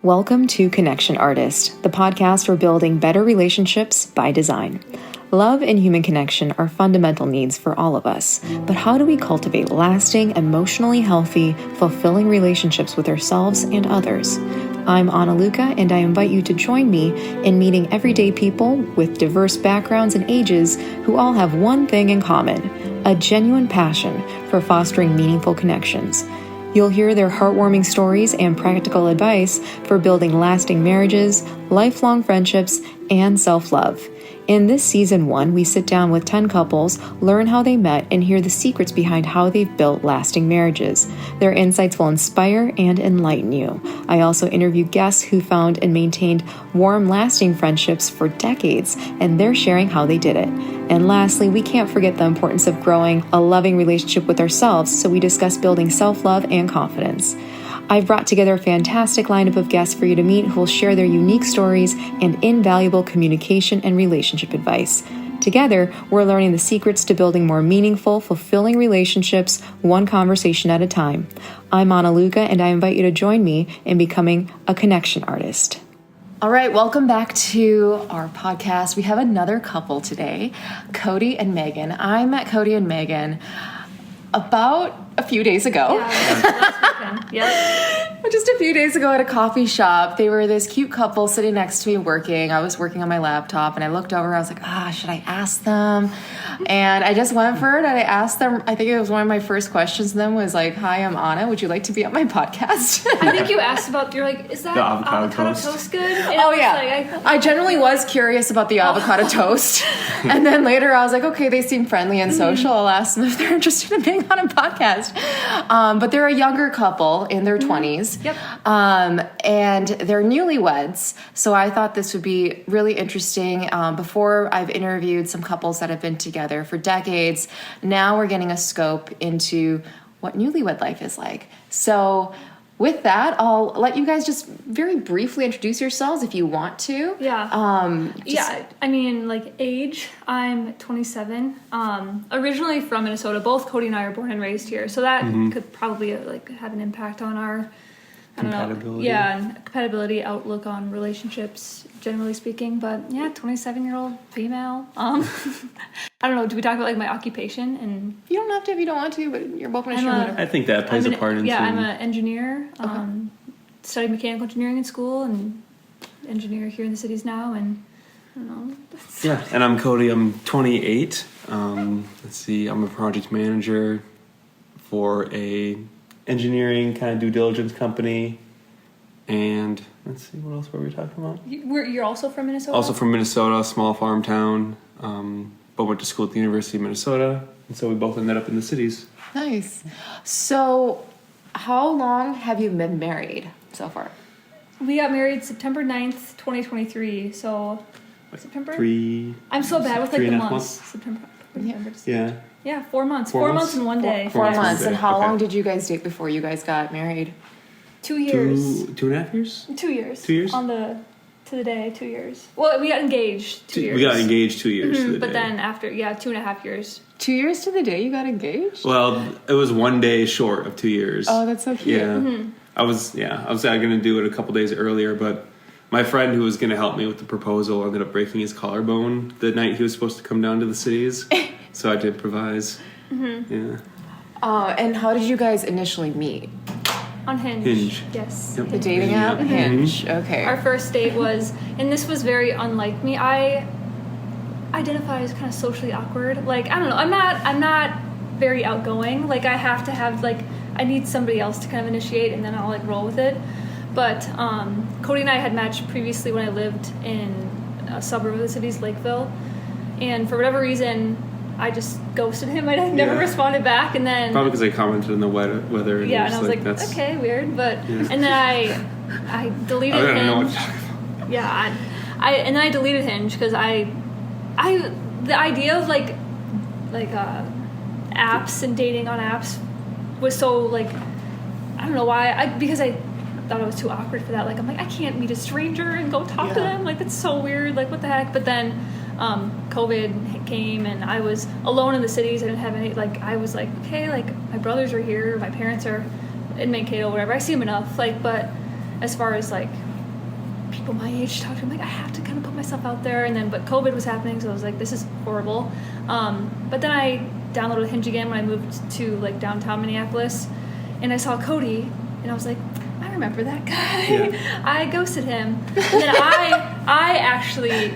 Welcome to Connection Artist, the podcast for building better relationships by design. Love and human connection are fundamental needs for all of us, but how do we cultivate lasting, emotionally healthy, fulfilling relationships with ourselves and others? I'm Luca, and I invite you to join me in meeting everyday people with diverse backgrounds and ages who all have one thing in common: a genuine passion for fostering meaningful connections. You'll hear their heartwarming stories and practical advice for building lasting marriages, lifelong friendships, and self-love. In this season 1, we sit down with 10 couples, learn how they met, and hear the secrets behind how they've built lasting marriages. Their insights will inspire and enlighten you. I also interview guests who found and maintained warm, lasting friendships for decades, and they're sharing how they did it. And lastly, we can't forget the importance of growing a loving relationship with ourselves, so we discuss building self-love and confidence. I've brought together a fantastic lineup of guests for you to meet who will share their unique stories and invaluable communication and relationship advice. Together, we're learning the secrets to building more meaningful, fulfilling relationships, one conversation at a time. I'm Luca, and I invite you to join me in becoming a connection artist. All right, welcome back to our podcast. We have another couple today, Cody and Meghan. I met Cody and Meghan about a few days ago. Yeah, last weekend. Yep. Just a few days ago at a coffee shop. They were this cute couple sitting next to me working. I was working on my laptop, and I looked over. I was like, should I ask them? And I just went for it, and I asked them. I think it was one of my first questions to them was like, "Hi, I'm Anna. Would you like to be on my podcast?" I think you asked about, you're like, is that The avocado toast good? And I generally was curious about the avocado toast. And then later I was like, okay, they seem friendly and social. I'll ask them if they're interested in being on a podcast. But they're a younger couple in their 20s. Yep. And they're newlyweds. So I thought this would be really interesting. Before, I've interviewed some couples that have been together for decades. Now we're getting a scope into what newlywed life is like. So with that, I'll let you guys just very briefly introduce yourselves if you want to. Yeah. I mean, like age, I'm 27. Originally from Minnesota. Both Cody and I are born and raised here. So that could probably have an impact on our compatibility. Compatibility, outlook on relationships, generally speaking. But yeah, 27-year-old female. I don't know. Do we talk about like my occupation? And you don't have to if you don't want to, but you're welcome to share. I think that plays a part in. Yeah, I'm an engineer. Studied mechanical engineering in school and engineer here in the cities now. And I don't know. Yeah, and I'm Cody. I'm 28. Let's see. I'm a project manager for a engineering kind of due diligence company. And let's see, what else were we talking about? You're also from Minnesota? Also from Minnesota, small farm town. But went to school at the University of Minnesota. And so we both ended up in the cities. Nice. So how long have you been married so far? We got married September 9th, 2023. So September? I'm so bad with like the months. September, December. Yeah. Yeah, 4 months. 4 months and 1 day. 4 months. And how Okay. long did you guys date before you guys got married? 2 years. 2.5 years? 2 years. 2 years? To the day, 2 years. Well, we got engaged 2 years. We got engaged 2 years to the But day. then after, 2.5 years. 2 years to the day you got engaged? Well, it was 1 day short of 2 years. Oh, that's so cute. Yeah. I was going to do it a couple days earlier, but my friend who was going to help me with the proposal ended up breaking his collarbone the night he was supposed to come down to the cities. So I had to improvise. Yeah. And how did you guys initially meet? On Hinge. Hinge. Yes. Yep. The dating app? Hinge. Okay. Our first date was, and this was very unlike me. I identify as kind of socially awkward. Like, I don't know. I'm not very outgoing. Like, I have to have, like, I need somebody else to kind of initiate, and then I'll, like, roll with it. But Cody and I had matched previously when I lived in a suburb of the city's Lakeville. And for whatever reason, I just ghosted him. I never responded back, and then Probably because I commented on the weather. Yeah, and I was like, that's okay, weird, but and then I deleted I don't Hinge. know what to talk about. Yeah, and then I deleted Hinge because the idea of like apps and dating on apps was so like, I don't know why, because I thought it was too awkward for that. Like, I'm like, I can't meet a stranger and go talk to them. Like, that's so weird. Like, what the heck? But then COVID came and I was alone in the cities. I didn't have any, like, I was like, okay, like, my brothers are here, my parents are in Mankato, whatever. I see them enough. Like, but as far as like people my age to talk to. I'm like, I have to kind of put myself out there. And then, but COVID was happening, so I was like, this is horrible. But then I downloaded Hinge again when I moved to like downtown Minneapolis, and I saw Cody, and I was like, I remember that guy. Yeah. I ghosted him, and then I actually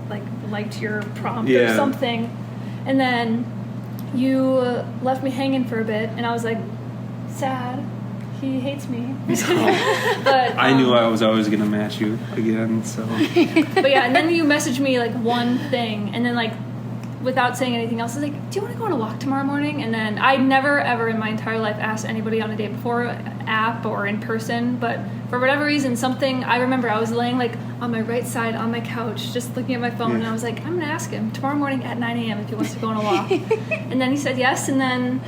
like liked your prompt or something, and then you left me hanging for a bit, and I was like, sad. He hates me. But I knew I was always gonna match you again. So. But yeah, and then you messaged me like one thing, and then like without saying anything else, I was like, do you want to go on a walk tomorrow morning? And then I never ever in my entire life asked anybody on a date before, app or in person, but for whatever reason, something, I remember I was laying like on my right side on my couch just looking at my phone, and I was like, I'm gonna ask him tomorrow morning at 9 a.m. if he wants to go on a walk. And then he said yes, and then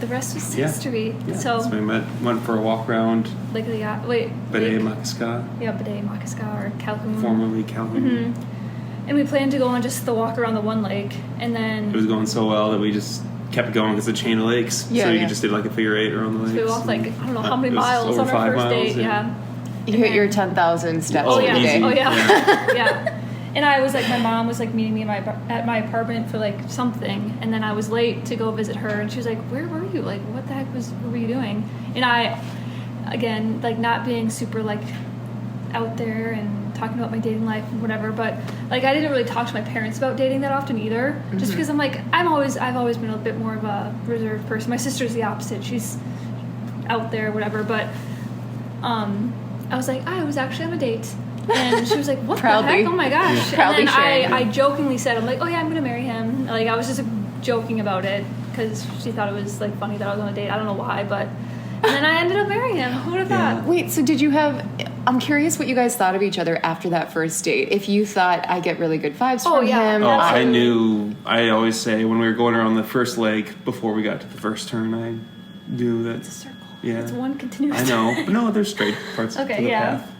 the rest was history. Yeah. So we went for a walk around like the Makaska. Yeah, Bede Makaska or Calhoun. Formerly Calhoun. Mm-hmm. And we planned to go on just the walk around the one lake, and then it was going so well that we just kept going because it's a chain of lakes. So you just did like a figure eight around the lakes. So we walked like, I don't know how many miles on our first date. Yeah. You hit your 10,000 steps a day. Oh yeah. Yeah. And I was like, my mom was like meeting me at my apartment for like something, and then I was late to go visit her, and she was like, where were you? Like, what the heck were you doing? And I, again, like not being super like out there and talking about my dating life and whatever, but like I didn't really talk to my parents about dating that often either, just because I'm like, I've always been a bit more of a reserved person. My sister's the opposite. She's out there, whatever, but I was like, I was actually on a date. And she was like, what the heck? Oh my gosh. Proudly and then sharing. I jokingly said, I'm like, oh yeah, I'm going to marry him. Like, I was just joking about it because she thought it was like funny that I was on a date. I don't know why, but... And then I ended up marrying him. Who would have thought? Wait, so did you have... I'm curious what you guys thought of each other after that first date. If you thought, I get really good vibes from him. Oh, I knew... I always say, when we were going around the first lake, before we got to the first turn, I knew that... It's a circle. Yeah. It's one continuous I know. But no, there's straight parts to the path.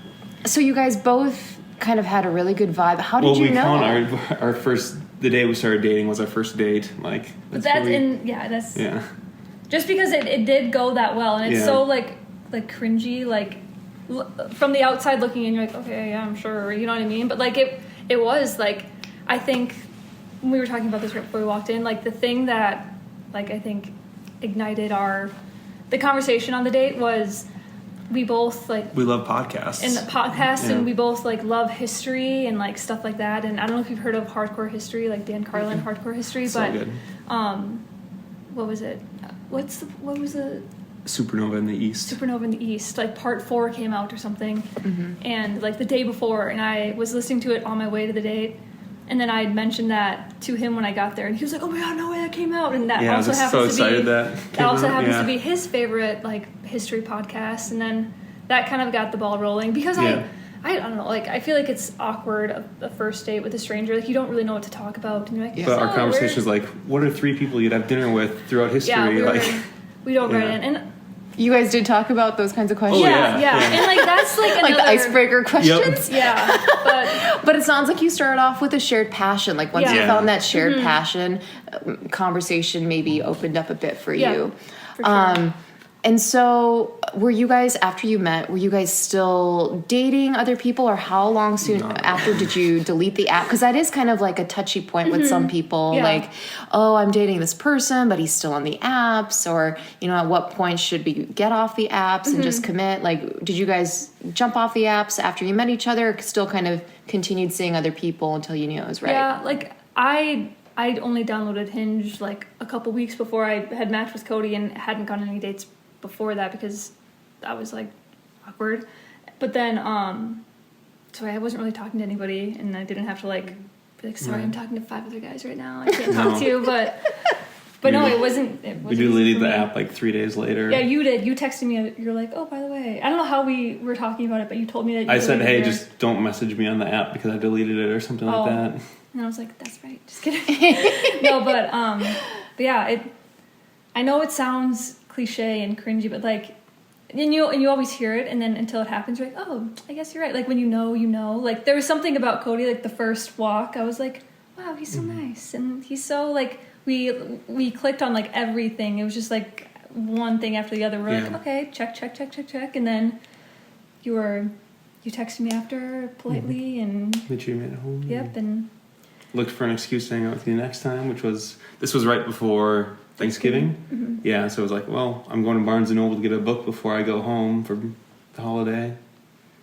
So you guys both kind of had a really good vibe. How did you know? Well, we found our first... The day we started dating was our first date. Like, that's just because it did go that well, and it's so like cringy, like from the outside looking in, you're like, okay, yeah, I'm sure, you know what I mean? But like it was like, I think when we were talking about this right before we walked in, like the thing that like I think ignited the conversation on the date was we both like we love podcasts and we both like love history and like stuff like that. And I don't know if you've heard of Hardcore History, like Dan Carlin, Hardcore History, so but good. What was it? What was the Supernova in the East? Supernova in the East. Like part 4 came out or something, and like the day before, and I was listening to it on my way to the date, and then I had mentioned that to him when I got there, and he was like, "Oh my god, no way, that came out!" And that also happens to be his favorite like history podcast, and then that kind of got the ball rolling because I don't know, like I feel like it's awkward a first date with a stranger, like you don't really know what to talk about, and you're like, but our conversation is like, what are 3 people you'd have dinner with throughout history? We don't write in, and you guys did talk about those kinds of questions. Yeah. And like that's like another, like the icebreaker questions. Yeah, but it sounds like you started off with a shared passion. Like once you found that shared passion, conversation maybe opened up a bit for you. For sure. And so were you guys, after you met, were you guys still dating other people, or how long soon after did you delete the app? Because that is kind of like a touchy point with some people, like, oh, I'm dating this person, but he's still on the apps, or, you know, at what point should we get off the apps and just commit? Like, did you guys jump off the apps after you met each other, or still kind of continued seeing other people until you knew it was right? Yeah, like I only downloaded Hinge like a couple weeks before I had matched with Cody and hadn't gone on any dates before that because I was like awkward, but then so I wasn't really talking to anybody, and I didn't have to like be like, sorry, I'm talking to 5 other guys right now, I can't talk to you, but no, it wasn't we deleted the app like 3 days later. Yeah, you did. You texted me, you're like, oh, by the way, I don't know how we were talking about it, but you told me that I said, hey, just don't message me on the app because I deleted it or something like that. And I was like, that's right, just kidding. No, but yeah, I know it sounds cliche and cringy, but like, and you always hear it, and then until it happens, you're like, oh, I guess you're right. Like when you know, like there was something about Cody, like the first walk, I was like, wow, he's so nice, and he's so like, we clicked on like everything. It was just like one thing after the other. We're like, okay, check, and then you you texted me after politely and That you made it home. yep, and Looked for an excuse to hang out with you next time, this was right before Thanksgiving. Mm-hmm. Yeah, so it was like, well, I'm going to Barnes & Noble to get a book before I go home for the holiday.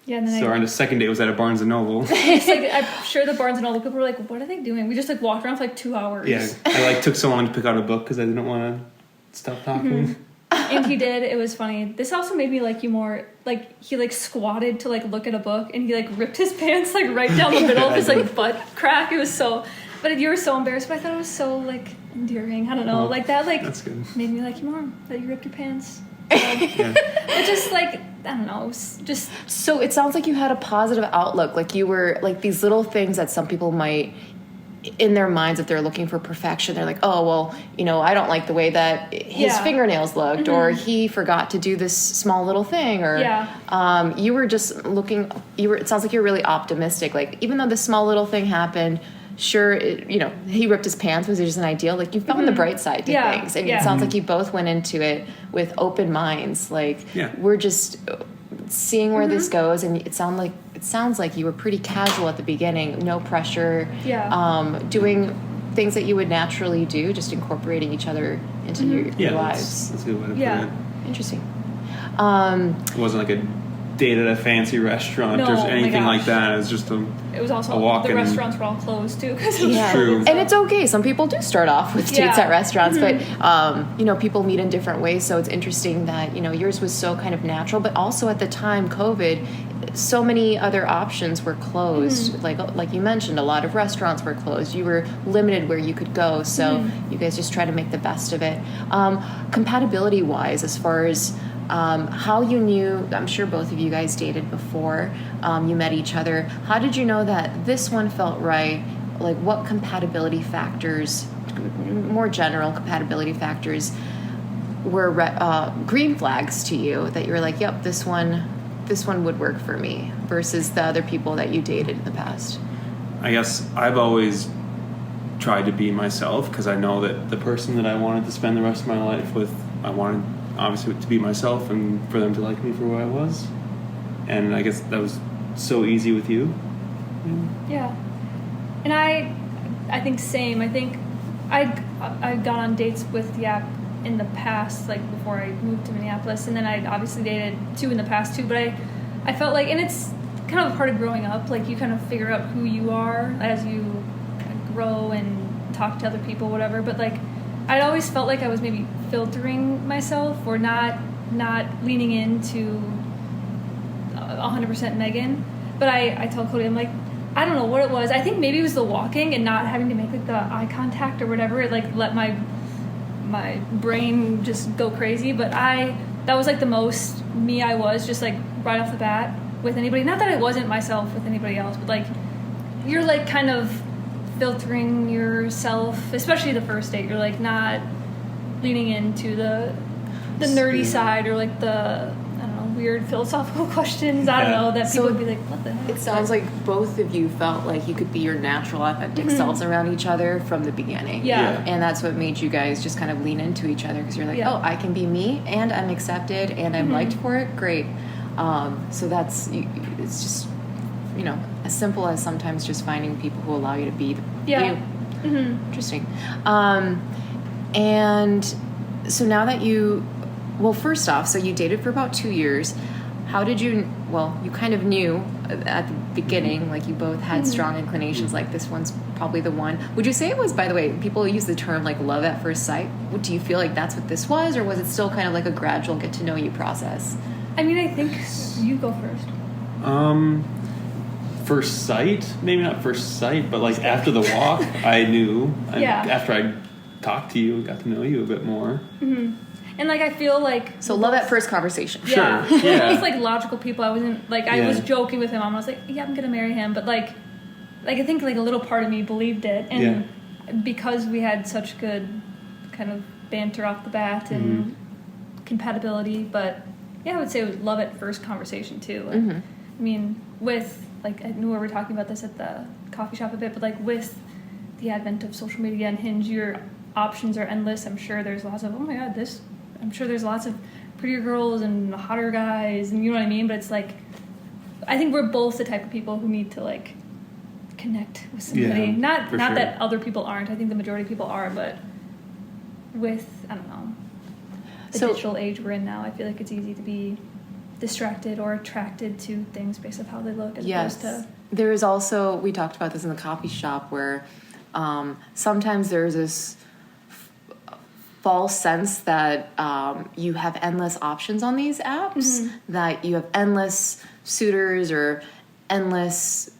yeah, and then So on the second day, it was at a Barnes & Noble. it's like, I'm sure the Barnes & Noble people were like, what are they doing? We just like walked around for like 2 hours. Yeah, I like took so long to pick out a book because I didn't want to stop talking. Mm-hmm. And he did. It was funny. This also made me like you more. Like he like squatted to like look at a book, and he like ripped his pants like right down the middle of his like butt crack. It was so. But you were so embarrassed. But I thought it was so like endearing. I don't know, like that. Like That's good. made me like you more that you ripped your pants. Yeah. But just like I don't know, it was just So it sounds like you had a positive outlook. Like you were like these little things that some people might, in their minds, if they're looking for perfection, they're like, oh, well, you know, I don't like the way that his fingernails looked, or he forgot to do this small little thing, or you were just looking, it sounds like you're really optimistic. Like, even though this small little thing happened, sure, you know, he ripped his pants, was just an ideal. Like, you found the bright side to things. And it sounds like you both went into it with open minds. Like, we're just seeing where this goes, and it sounds like you were pretty casual at the beginning, no pressure, doing things that you would naturally do, just incorporating each other into your lives. That's a good way to put it. Interesting. It wasn't like a date at a fancy restaurant or anything like that. It was just it was also the restaurants were all closed too, because it was true. And it's okay. Some people do start off with dates at restaurants, but you know, people meet in different ways. So it's interesting that, you know, yours was so kind of natural, but also at the time, COVID, so many other options were closed. Like you mentioned, a lot of restaurants were closed. You were limited where you could go. So you guys just try to make the best of it. Compatibility wise, as far as how you knew, I'm sure both of you guys dated before you met each other. How did you know that this one felt right? Like, what compatibility factors, more general compatibility factors, were green flags to you that you were like, yep, this one would work for me, versus the other people that you dated in the past? I guess I've always tried to be myself, because I know that the person that I wanted to spend the rest of my life with, I wanted obviously to be myself and for them to like me for who I was. And I guess that was so easy with you. Yeah. And I think same. I think I've gone on dates with the app in the past, like before I moved to Minneapolis, and then I obviously dated two in the past too, but I felt like, and it's kind of a part of growing up, like you kind of figure out who you are as you grow and talk to other people, whatever, but like I'd always felt like I was maybe filtering myself, or not leaning into 100% Megan. But I told Cody, I'm like, I don't know what it was. I think maybe it was the walking and not having to make like the eye contact or whatever. It like let my brain just go crazy. But that was like the most me I was, just like right off the bat with anybody. Not that I wasn't myself with anybody else, but like you're like kind of filtering yourself, especially the first date. You're like not leaning into the nerdy side, or like the, I don't know, weird philosophical questions. I don't know, that people would be like, what the heck? It sounds like both of you felt like you could be your natural, authentic selves around each other from the beginning. Yeah. And that's what made you guys just kind of lean into each other, because you're like, oh, I can be me, and I'm accepted, and I'm liked for it. Great. So it's just, you know, as simple as sometimes just finding people who allow you to be you. Interesting. And so now that first off, so you dated for about 2 years. How did you kind of knew at the beginning, like you both had strong inclinations, like this one's probably the one. Would you say it was, by the way, people use the term like love at first sight. Do you feel like that's what this was, or was it still kind of like a gradual get to know you process? I mean, I think you go first. First sight, maybe not first sight, but like after the walk, I knew. After I talked to you, got to know you a bit more. And like I feel like, so love at first conversation. Sure. Yeah. It was like logical people. I wasn't like, I was joking with him. I was like, yeah, I'm gonna marry him, but like I think like a little part of me believed it, and because we had such good kind of banter off the bat and compatibility. But yeah, I would say it was love at first conversation too. Like, I mean, with like, I knew we were talking about this at the coffee shop a bit, but like with the advent of social media and Hinge, your options are endless. I'm sure there's lots of, oh my god, I'm sure there's lots of prettier girls and hotter guys, and you know what I mean? But it's like, I think we're both the type of people who need to like connect with somebody. Yeah, not for not sure. that other people aren't. I think the majority of people are, but with, I don't know, the digital age we're in now, I feel like it's easy to be distracted or attracted to things based on how they look as opposed to... There is also, we talked about this in the coffee shop, where sometimes there's this false sense that you have endless options on these apps, that you have endless suitors or endless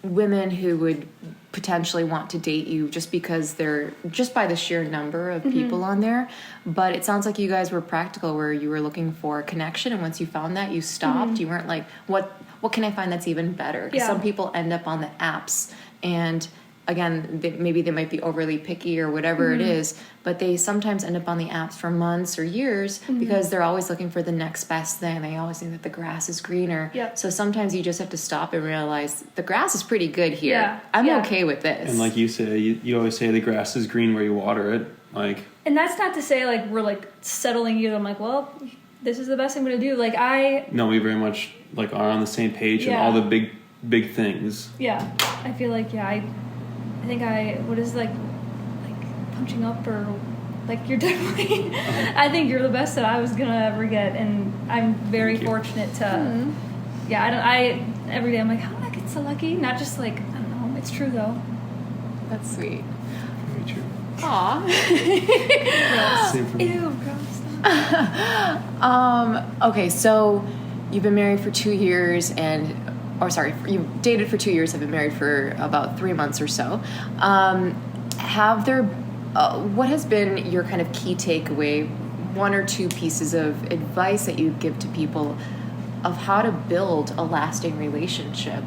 women who would potentially want to date you just because they're just by the sheer number of people on there. But it sounds like you guys were practical, where you were looking for connection, and once you found that, you stopped. You weren't like, what can I find that's even better? 'Cause some people end up on the apps, and again, maybe they might be overly picky or whatever it is, but they sometimes end up on the apps for months or years because they're always looking for the next best thing. They always think that the grass is greener. So sometimes you just have to stop and realize the grass is pretty good here. I'm okay with this. And like you say, you always say the grass is green where you water it. Like, and that's not to say like we're like settling you. I'm like, well, this is the best I'm going to do. Like no, we very much like are on the same page in all the big things. I feel like I think what is like punching up, or like you're definitely I think you're the best that I was gonna ever get, and I'm very fortunate to every day I'm like, how did I get so lucky? Not just like, I don't know, it's true though. That's sweet. Very true. Aw. Same for me. Ew, gross. Okay, so you've been married for 2 years you've dated for 2 years, have been married for about 3 months or so. What has been your kind of key takeaway, one or two pieces of advice that you give to people of how to build a lasting relationship?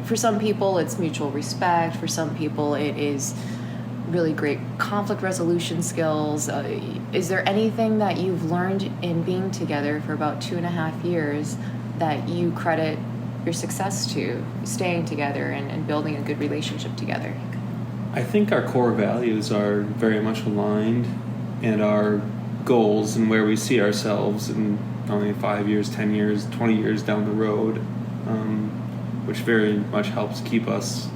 For some people it's mutual respect, for some people it is really great conflict resolution skills. Is there anything that you've learned in being together for about 2.5 years that you credit your success to, staying together and building a good relationship together? I think our core values are very much aligned, and our goals and where we see ourselves in only 5 years, 10 years, 20 years down the road, which very much helps keep us...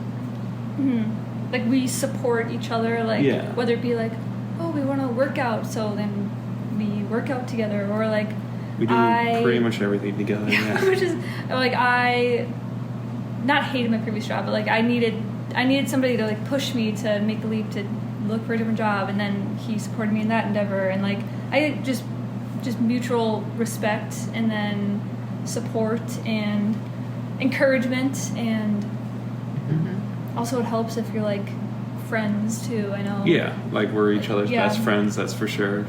Like we support each other, like whether it be like, oh, we want to work out, so then we work out together, or like we do pretty much everything together. Which is like, I not hated my previous job, but like I needed somebody to like push me to make the leap to look for a different job, and then he supported me in that endeavor, and like I just mutual respect, and then support and encouragement, and also it helps if you're like friends too. I know. Yeah, like we're each other's best friends. That's for sure.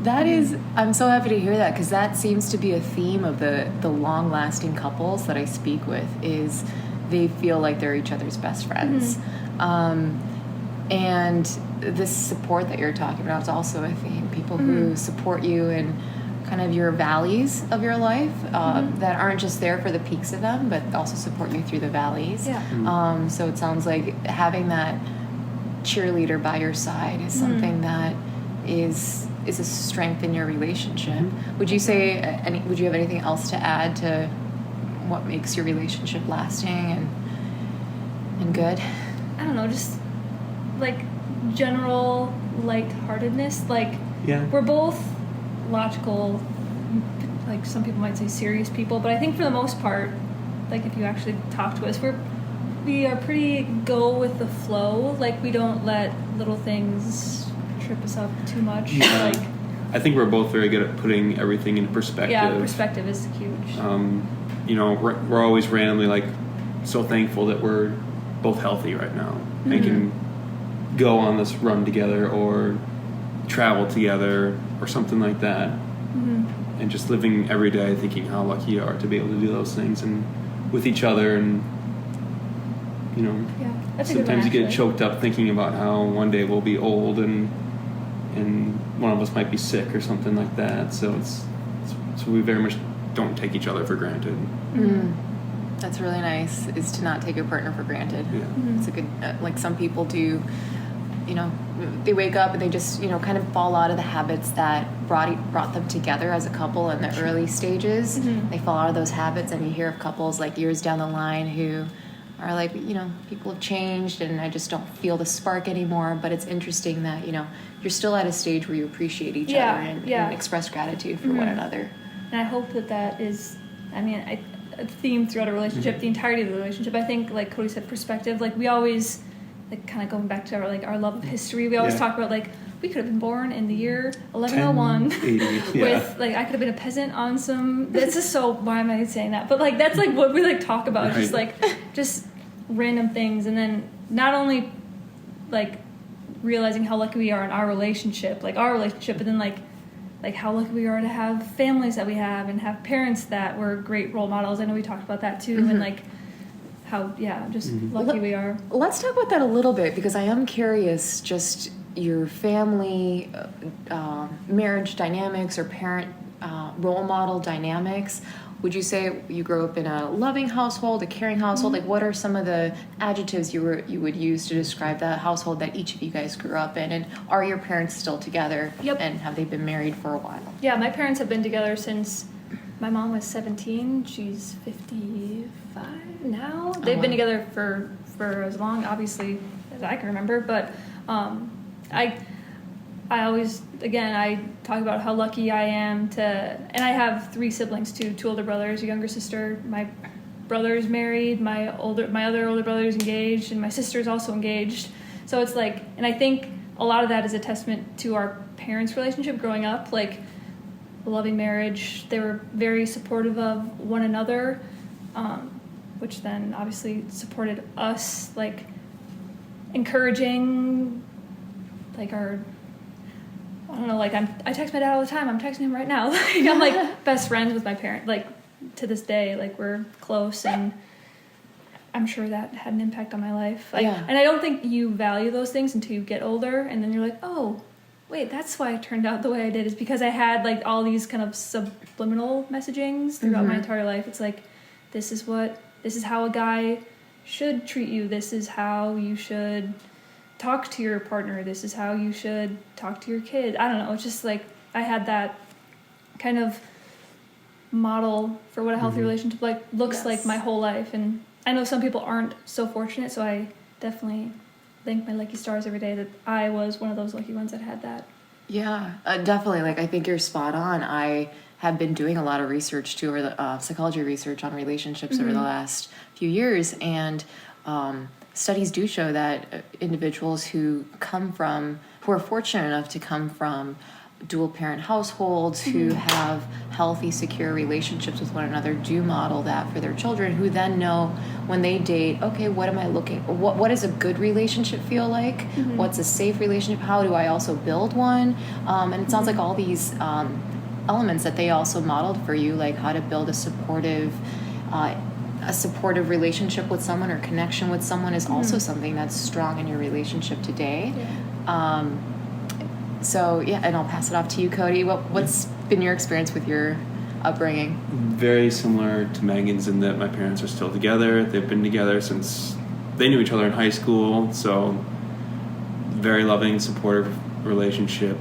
That is, I'm so happy to hear that, because that seems to be a theme of the long-lasting couples that I speak with, is they feel like they're each other's best friends. And this support that you're talking about is also a theme. People who support you in kind of your valleys of your life, that aren't just there for the peaks of them, but also support you through the valleys. So it sounds like having that cheerleader by your side is something that is a strength in your relationship. Would you say would you have anything else to add to what makes your relationship lasting and good? I don't know, just like general lightheartedness. Like we're both logical, like some people might say serious people, but I think for the most part, like if you actually talk to us, we are pretty go with the flow. Like we don't let little things trip us up too much. Like I think we're both very good at putting everything into perspective. Yeah, perspective is huge. We're always randomly like so thankful that we're both healthy right now and can go on this run together or travel together or something like that. And just living every day thinking how lucky you are to be able to do those things and with each other, and that's a good one, sometimes you get actually. choked up thinking about how one day we'll be old and one of us might be sick or something like that. So we very much don't take each other for granted. That's really nice, is to not take your partner for granted. Yeah. It's a good, like some people do, they wake up and they just, kind of fall out of the habits that brought them together as a couple in the early stages. They fall out of those habits, and you hear of couples like years down the line who are like, people have changed and I just don't feel the spark anymore. But it's interesting that, you're still at a stage where you appreciate each other and express gratitude for one another. And I hope that is, a theme throughout a relationship, the entirety of the relationship. I think, like Cody said, perspective. Like, we always, like, kind of going back to our love of history, we always talk about, like, we could have been born in the year 1101 with, like, I could have been a peasant on some, this is so, why am I saying that? But, like, that's, like, what we, like, talk about, just random things. And then not only, like, realizing how lucky we are in our relationship, but then, like how lucky we are to have families that we have and have parents that were great role models. I know we talked about that too, and like how lucky we are. Let's talk about that a little bit, because I am curious, just your family marriage dynamics or parent role model dynamics. Would you say you grew up in a loving household, a caring household? Like, what are some of the adjectives you would use to describe the household that each of you guys grew up in? And are your parents still together? Yep. And have they been married for a while? Yeah, my parents have been together since my mom was 17. She's 55 now. They've been together for as long, obviously, as I can remember. But I always, again, I talk about how lucky I am and I have 3 siblings too, 2 older brothers, a younger sister. My brother's married, my other older brother's engaged, and my sister's also engaged. So it's like, and I think a lot of that is a testament to our parents' relationship growing up, like a loving marriage. They were very supportive of one another, which then obviously supported us, like encouraging, like our, I don't know, like I text my dad all the time. I'm texting him right now. Like, I'm like best friends with my parent. Like, to this day, like, we're close, and I'm sure that had an impact on my life. Like, and I don't think you value those things until you get older, and then you're like, oh, wait, that's why I turned out the way I did, is because I had like all these kind of subliminal messagings throughout my entire life. It's like, this is how a guy should treat you. This is how you should talk to your partner. This is how you should talk to your kid. I don't know. It's just like I had that kind of model for what a healthy relationship looks like my whole life. And I know some people aren't so fortunate, so I definitely thank my lucky stars every day that I was one of those lucky ones that had that. Yeah, definitely. Like, I think you're spot on. I have been doing a lot of research too, or the psychology research on relationships over the last few years, and studies do show that individuals who are fortunate enough to come from dual parent households, who have healthy, secure relationships with one another, do model that for their children, who then know when they date, okay, what am I what does a good relationship feel like? What's a safe relationship? How do I also build one? And it sounds like all these elements that they also modeled for you, like how to build a supportive relationship with someone or connection with someone, is also something that's strong in your relationship today. And I'll pass it off to you, Cody. What's been your experience with your upbringing? Very similar to Megan's in that my parents are still together. They've been together since they knew each other in high school, so very loving, supportive relationship.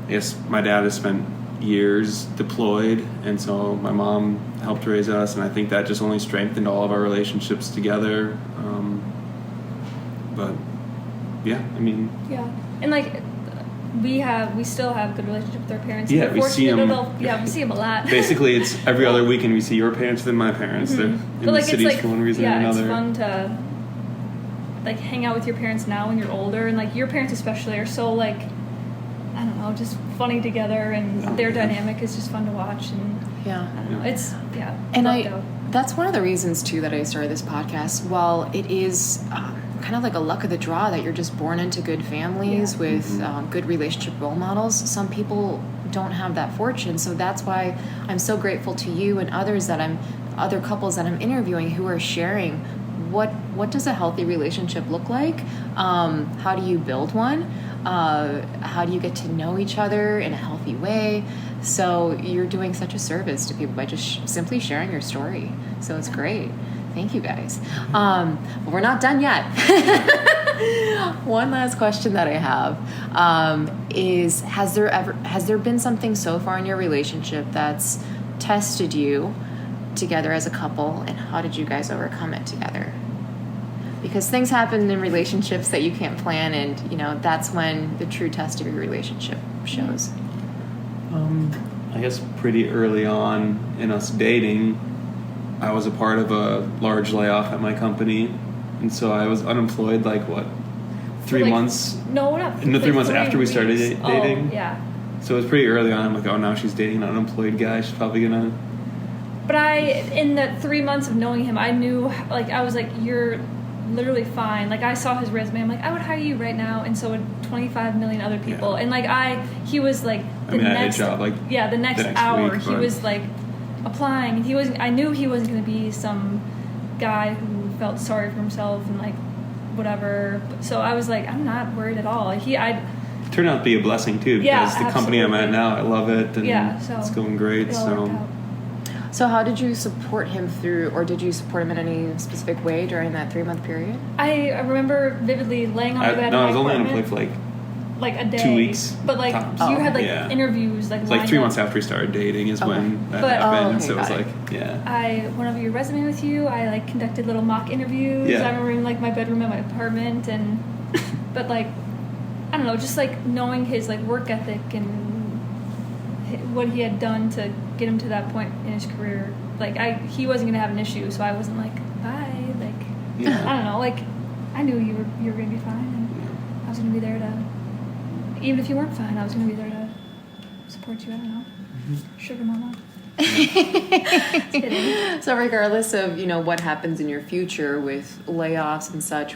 I guess my dad has spent years deployed, and so my mom helped raise us, and I think that just only strengthened all of our relationships together. And like we still have good relationship with our parents. Yeah, we see them. We see them a lot. Basically, it's every other weekend we see your parents than my parents. They're in the cities for one reason or another. It's fun to like hang out with your parents now when you're older, and like your parents especially are so like, I don't know, just funny together, and their dynamic is just fun to watch. And I don't know, it's that's one of the reasons too that I started this podcast. While it is kind of like a luck of the draw that you're just born into good families with good relationship role models, some people don't have that fortune. So that's why I'm so grateful to you and other couples that I'm interviewing who are sharing what does a healthy relationship look like? How do you build one? How do you get to know each other in a healthy way? So you're doing such a service to people by just simply sharing your story. So it's great. Thank you guys. But we're not done yet. One last question that I have is: has there been something so far in your relationship that's tested you together as a couple, and how did you guys overcome it together? Because things happen in relationships that you can't plan, and that's when the true test of your relationship shows. I guess pretty early on in us dating, I was a part of a large layoff at my company, and so I was unemployed 3 months? No, not in the 3 months after we weeks. started dating. Oh, yeah. So it was pretty early on. I'm like, oh, now she's dating an unemployed guy. She's probably gonna. But in the 3 months of knowing him, I knew, I was like, you're literally fine. I saw his resume. I'm like, I would hire you right now, and so would 25 million other people. Yeah. And he was like, I had a job the next hour week, he was applying, and he wasn't. I knew he wasn't going to be some guy who felt sorry for himself and whatever. So I was like, I'm not worried at all. It turned out to be a blessing too, because the company I'm at now, I love it, and so it's going great. it all worked out. So how did you support him through, or did you support him in any specific way during that 3-month period? I remember vividly laying on the bed. No, I was only unemployed for a day. 2 weeks. But tops. You had interviews It's 3 months after we started dating is when that happened. So it was I went over your resume with you. I conducted little mock interviews. Yeah. I remember in my bedroom at my apartment, and but I don't know, just knowing his work ethic and what he had done to get him to that point in his career. He wasn't gonna have an issue, so I wasn't bye. I don't know. I knew you were gonna be fine, and I was gonna be there to. Even if you weren't fine, I was gonna be there to support you. I don't know, sugar mama. Just kidding. So regardless of what happens in your future with layoffs and such,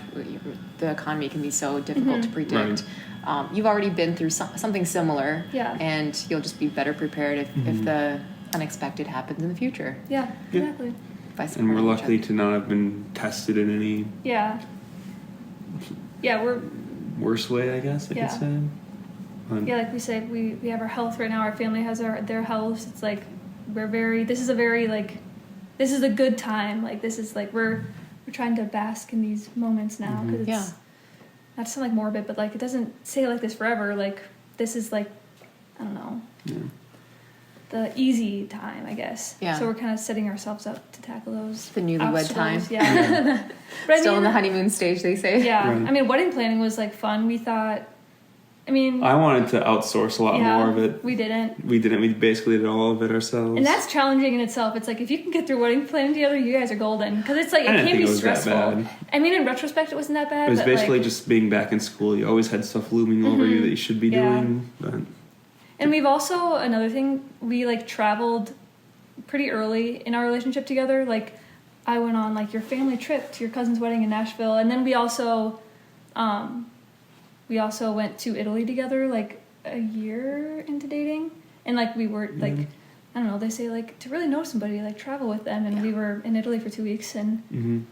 the economy can be so difficult to predict. Right. You've already been through something similar, and you'll just be better prepared if the unexpected happens in the future. Yeah, exactly. And we're lucky to not have been tested in any we're worse way, I guess I could say. Like we said, we have our health right now. Our family has their health. It's this is a very this is a good time. This is we're trying to bask in these moments now, because it's not to sound morbid, but it doesn't stay like this forever. This is I don't know, the easy time, I guess. Yeah. So we're kind of setting ourselves up to tackle those. The newlywed time. Yeah. But Still in the honeymoon stage, they say. Yeah. Right. Wedding planning was fun. We thought. I wanted to outsource a lot more of it. We didn't. We basically did all of it ourselves. And that's challenging in itself. It's if you can get through wedding planning together, you guys are golden. Because it's it can be stressful. That bad. In retrospect, it wasn't that bad. It was basically just being back in school. You always had stuff looming over you that you should be doing. But. And we've also, another thing, we traveled pretty early in our relationship together. I went on your family trip to your cousin's wedding in Nashville. And then we also went to Italy together a year into dating, and we were I don't know, they say to really know somebody travel with them, and we were in Italy for 2 weeks, and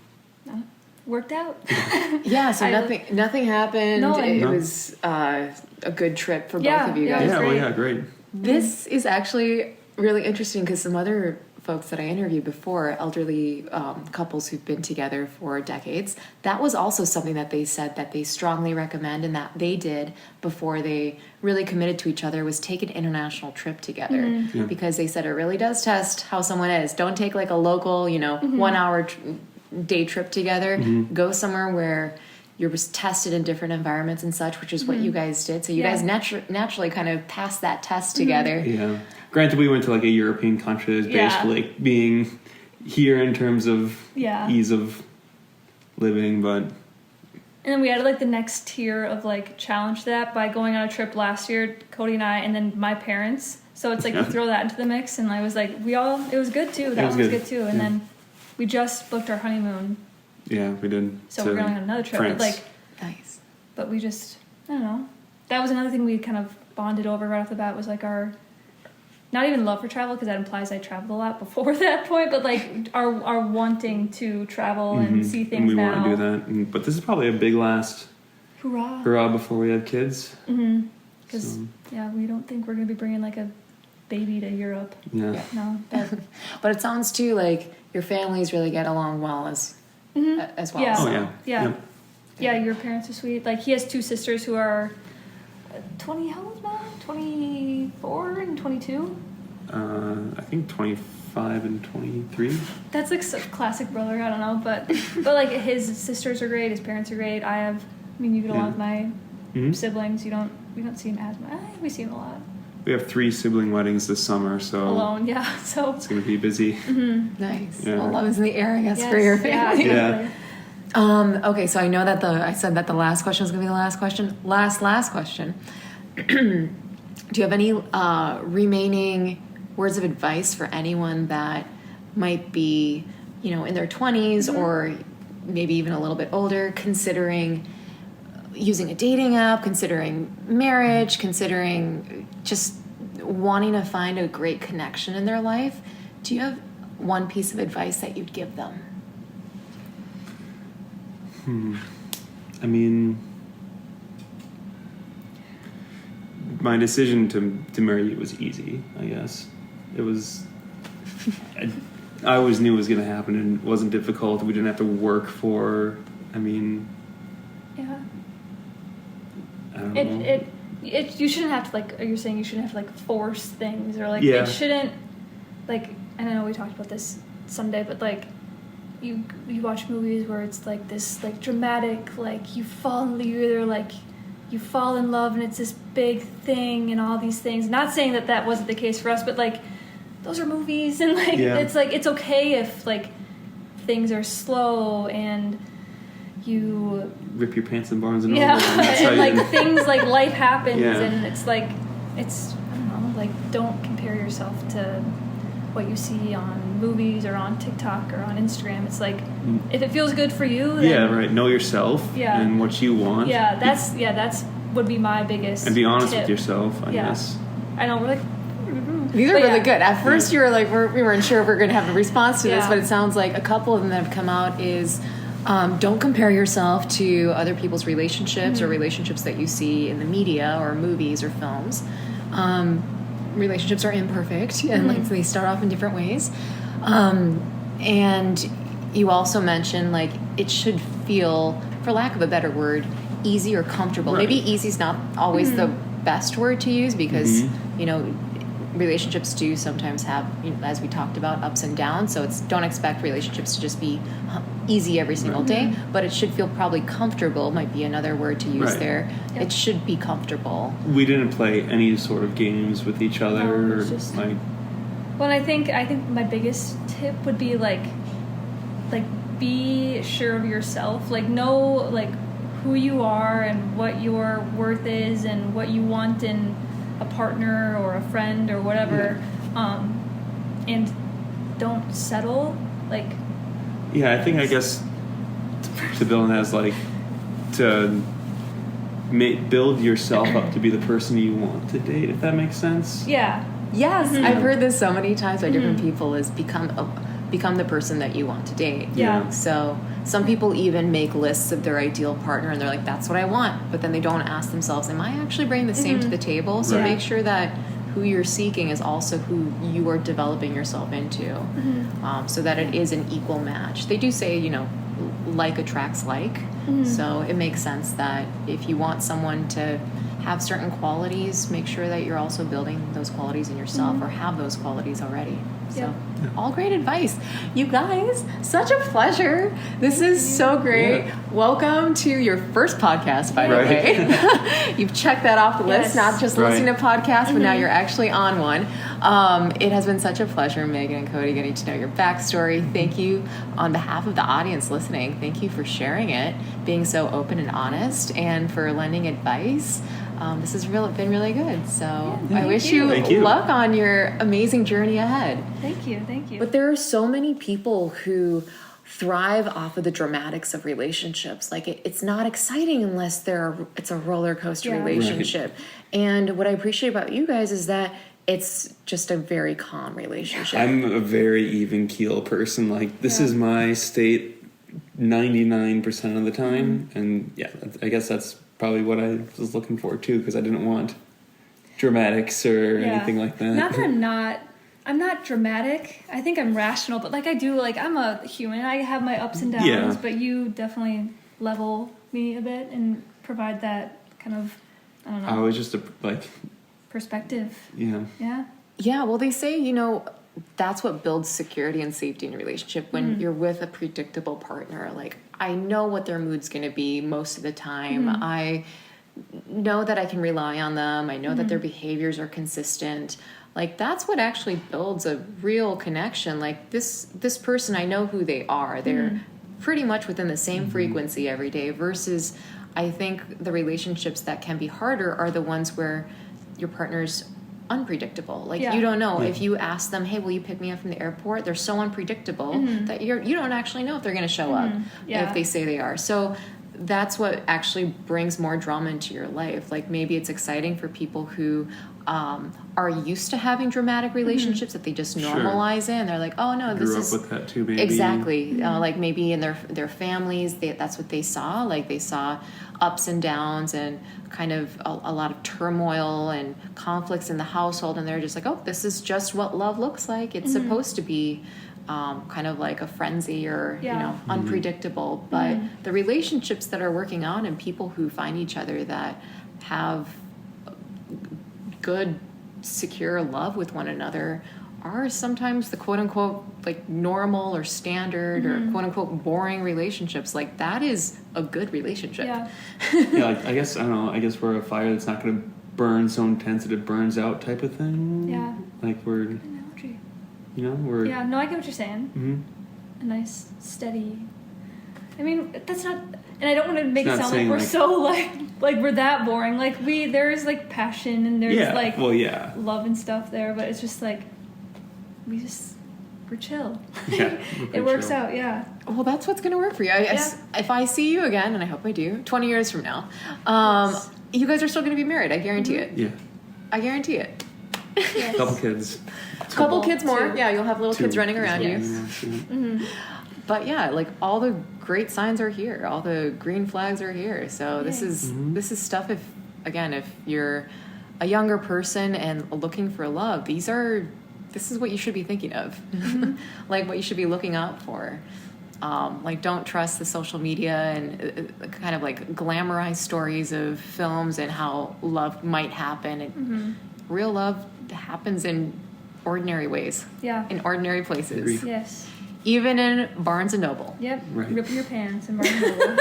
worked out. So nothing happened. No, it was a good trip for both of you guys. Great. This is actually really interesting, because some other folks that I interviewed before, elderly couples who've been together for decades, that was also something that they said that they strongly recommend, and that they did before they really committed to each other, was take an international trip together, because they said it really does test how someone is. Don't take a local 1 hour day trip together. Go somewhere where you're just tested in different environments and such, which is what you guys did. So you guys naturally kind of passed that test together. Yeah. Granted, we went to a European country that's basically being here in terms of ease of living, but. And then we added the next tier of challenge to that by going on a trip last year, Cody and I, and then my parents. So it's you throw that into the mix, and I was it was good too. That one was good too. And then we just booked our honeymoon. Yeah, we did. So we're going on another trip. France. But nice. But we just, I don't know. That was another thing we kind of bonded over right off the bat, was our, not even love for travel, because that implies I traveled a lot before that point, but our wanting to travel and see things and we now. want to do that. But this is probably a big last hurrah before we have kids. Because, we don't think we're going to be bringing a baby to Europe. Yeah. No. But it sounds too your families really get along well as well. Yeah. Oh, yeah. Yeah, your parents are sweet. Like, he has 2 sisters who are 20, how old now? 24 and 22? I think 25 and 23. That's like such classic brother, I don't know, but like his sisters are great, his parents are great. You get along with my siblings. We don't see him as much. We see him a lot. We have 3 sibling weddings this summer, so Alone, yeah. So it's going to be busy. Nice. Yeah. Well, love is in the air, I guess, yes, for your family. Yeah. Okay, so I know that I said that the last question was going to be the last question. Last question. Do you have any remaining words of advice for anyone that might be, in their 20s or maybe even a little bit older, considering using a dating app, considering marriage, considering just wanting to find a great connection in their life? Do you have one piece of advice that you'd give them? I mean, my decision to marry you was easy, I guess. It was... I always knew it was going to happen, and it wasn't difficult. We didn't have to work for... Yeah. I don't know. You shouldn't have to, like, you're saying you shouldn't have to, like, force things, or, like, Yeah. it shouldn't, like, and I know we talked about this someday, but, like, you watch movies where it's, like, this, like, dramatic, like, you fall in love, and it's this big thing, and all these things. Not saying that wasn't the case for us, but, like, those are movies, and, like, it's, like, it's okay if, like, things are slow, and you rip your pants in Barnes and Noble. Noble. And like things, like, life happens, Yeah. and it's like, I don't know, like, don't compare yourself to what you see on movies or on TikTok or on Instagram. It's like, if it feels good for you, then Yeah, right. Know yourself and what you want. That's would be my biggest and be honest tip. with yourself, I guess. I know, we're like, These are really good. At first, you were like, we weren't sure if we are going to have a response to this, Yeah. but it sounds like a couple of them that have come out is don't compare yourself to other people's relationships or relationships that you see in the media or movies or films. Relationships are imperfect, and like they start off in different ways. And you also mentioned, like, it should feel, for lack of a better word, easy or comfortable. Right. Maybe easy is not always the best word to use because, relationships do sometimes have, as we talked about, ups and downs. So don't expect relationships to just be easy every single day, but it should feel probably comfortable, might be another word to use there. Yep. It should be comfortable. We didn't play any sort of games with each other. No, it's just, like, well, I think my biggest tip would be like be sure of yourself. Like, know, like, who you are and what your worth is and what you want in a partner or a friend or whatever, and don't settle. Like, I think, I guess, to build on that is like to build yourself up to be the person you want to date, if that makes sense. Yeah. Yes, I've heard this so many times by different people, is become the person that you want to date. Yeah. So some people even make lists of their ideal partner, and they're like, that's what I want. But then they don't ask themselves, am I actually bringing the same to the table? So make sure that who you're seeking is also who you are developing yourself into, so that it is an equal match. They do say, like attracts like. So it makes sense that if you want someone to have certain qualities, make sure that you're also building those qualities in yourself or have those qualities already. So all great advice. You guys, such a pleasure. This is so great. Yeah. Welcome to your first podcast, by the way. You've checked that off the list, not just listening to podcasts, but now you're actually on one. It has been such a pleasure, Meghan and Cody, getting to know your backstory. Thank you on behalf of the audience listening. Thank you for sharing it, being so open and honest, and for lending advice. This has been really good. So I wish you luck on your amazing journey ahead. Thank you. But there are so many people who thrive off of the dramatics of relationships. Like, it's not exciting unless it's a roller coaster relationship. Right. And what I appreciate about you guys is that it's just a very calm relationship. I'm a very even-keel person. Like, this is my state 99% of the time. And I guess that's probably what I was looking for too, because I didn't want dramatics or anything like that. Not that I'm not dramatic. I think I'm rational, but like I do, like, I'm a human. I have my ups and downs, but you definitely level me a bit and provide that kind of, I don't know. I was just perspective. Yeah. Yeah. Yeah, well, they say, that's what builds security and safety in a relationship when you're with a predictable partner. Like, I know what their mood's going to be most of the time. I know that I can rely on them. I know that their behaviors are consistent. Like, that's what actually builds a real connection. Like, this person, I know who they are. They're pretty much within the same frequency every day, versus I think the relationships that can be harder are the ones where your partner's unpredictable. Like, you don't know. If you ask them, hey, will you pick me up from the airport? They're so unpredictable that you don't actually know if they're going to show up if they say they are. So that's what actually brings more drama into your life. Like, maybe it's exciting for people who are used to having dramatic relationships that they just normalize it, and they're like, oh no, this is with that too, maybe. Exactly. Like, maybe in their families, that's what they saw. Like, they saw ups and downs and kind of a lot of turmoil and conflicts in the household, and they're just like, oh, this is just what love looks like. It's supposed to be kind of like a frenzy or unpredictable. But the relationships that are working on, and people who find each other that have good, secure love with one another, are sometimes the quote-unquote like normal or standard or quote-unquote boring relationships. Like, that is a good relationship. Like, I guess, I don't know, I guess we're a fire that's not going to burn so intense that it burns out type of thing. Like, we're Analogy. We're no, I get what you're saying. A nice steady, I mean, that's not, and I don't want to make it sound like we're so like we're that boring. Like, there's like passion and there's love and stuff there, but it's just like we're chill. It works out. Well, that's what's gonna work for you. If I see you again, and I hope I do, 20 years from now, you guys are still gonna be married. I guarantee it. I guarantee it. Couple kids. Couple kids more. Yeah, you'll have little kids running around you. But like, all the great signs are here. All the green flags are here. So this is stuff. If you're a younger person and looking for love, this is what you should be thinking of. Like, what you should be looking out for. Like, don't trust the social media and kind of like glamorized stories of films and how love might happen. Real love happens in ordinary ways. In ordinary places. Agreed. Yes. Even in Barnes & Noble. Rip your pants in Barnes & Noble.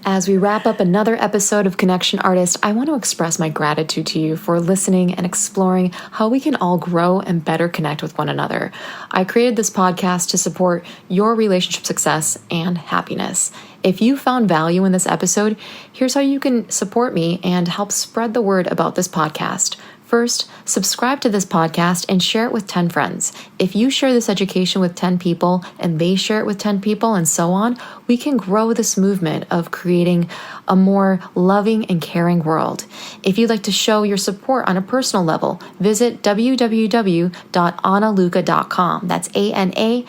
As we wrap up another episode of Connection Artist, I want to express my gratitude to you for listening and exploring how we can all grow and better connect with one another. I created this podcast to support your relationship success and happiness. If you found value in this episode, here's how you can support me and help spread the word about this podcast. First, subscribe to this podcast and share it with 10 friends. If you share this education with 10 people and they share it with 10 people and so on, we can grow this movement of creating a more loving and caring world. If you'd like to show your support on a personal level, visit www.analuca.com. That's ANALUCA.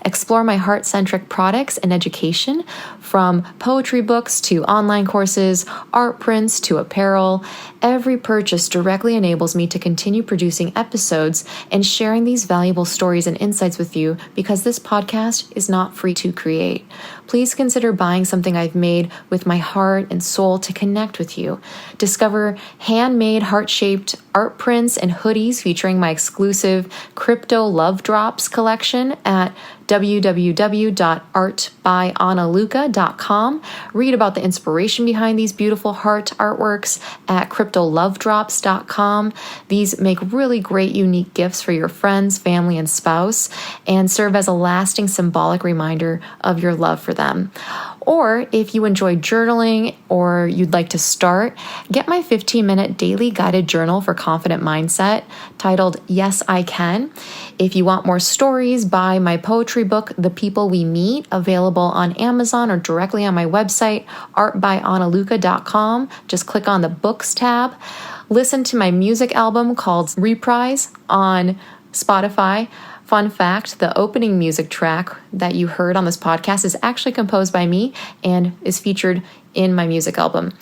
Explore my heart-centric products and education, from poetry books to online courses, art prints to apparel. Every purchase directly enables me to continue producing episodes and sharing these valuable stories and insights with you, because this podcast is not free to create. Please consider buying something I've made with my heart and soul to connect with you. Discover handmade heart-shaped art prints and hoodies featuring my exclusive Crypto Love Drops collection at www.artbyanaluca.com. Read about the inspiration behind these beautiful heart artworks at cryptolovedrops.com. These make really great, unique gifts for your friends, family, and spouse, and serve as a lasting symbolic reminder of your love for them. Or if you enjoy journaling or you'd like to start, get my 15-minute daily guided journal for confident mindset titled Yes, I Can. If you want more stories, buy my poetry book, The People We Meet, available on Amazon or directly on my website, artbyanaluca.com. Just click on the Books tab. Listen to my music album called Reprise on Spotify. Fun fact, the opening music track that you heard on this podcast is actually composed by me and is featured in my music album.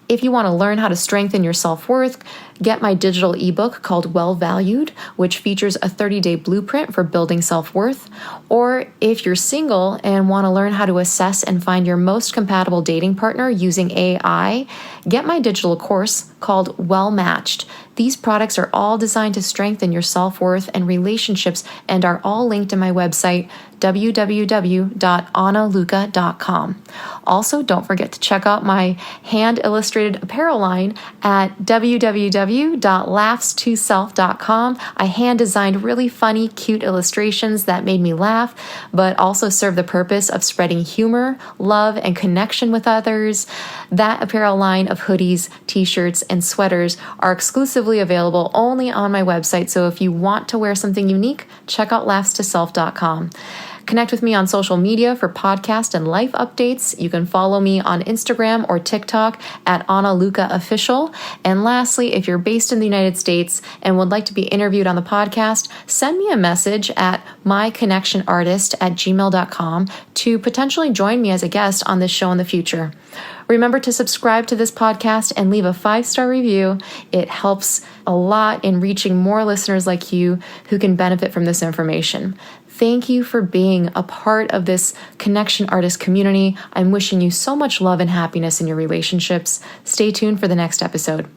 If you want to learn how to strengthen your self-worth, get my digital ebook called Well Valued, which features a 30-day blueprint for building self-worth. Or if you're single and want to learn how to assess and find your most compatible dating partner using AI, get my digital course called Well Matched. These products are all designed to strengthen your self-worth and relationships and are all linked in my website, www.analuca.com. Also, don't forget to check out my hand-illustrated apparel line at www.laughstoself.com. I hand-designed really funny, cute illustrations that made me laugh, but also serve the purpose of spreading humor, love, and connection with others. That apparel line of hoodies, t-shirts, and sweaters are exclusively available only on my website, so if you want to wear something unique, check out laughstoself.com. Connect with me on social media for podcast and life updates. You can follow me on Instagram or TikTok at AnnaLucaOfficial. And lastly, if you're based in the United States and would like to be interviewed on the podcast, send me a message at myconnectionartist@gmail.com to potentially join me as a guest on this show in the future. Remember to subscribe to this podcast and leave a 5-star review. It helps a lot in reaching more listeners like you who can benefit from this information. Thank you for being a part of this Connection Artist community. I'm wishing you so much love and happiness in your relationships. Stay tuned for the next episode.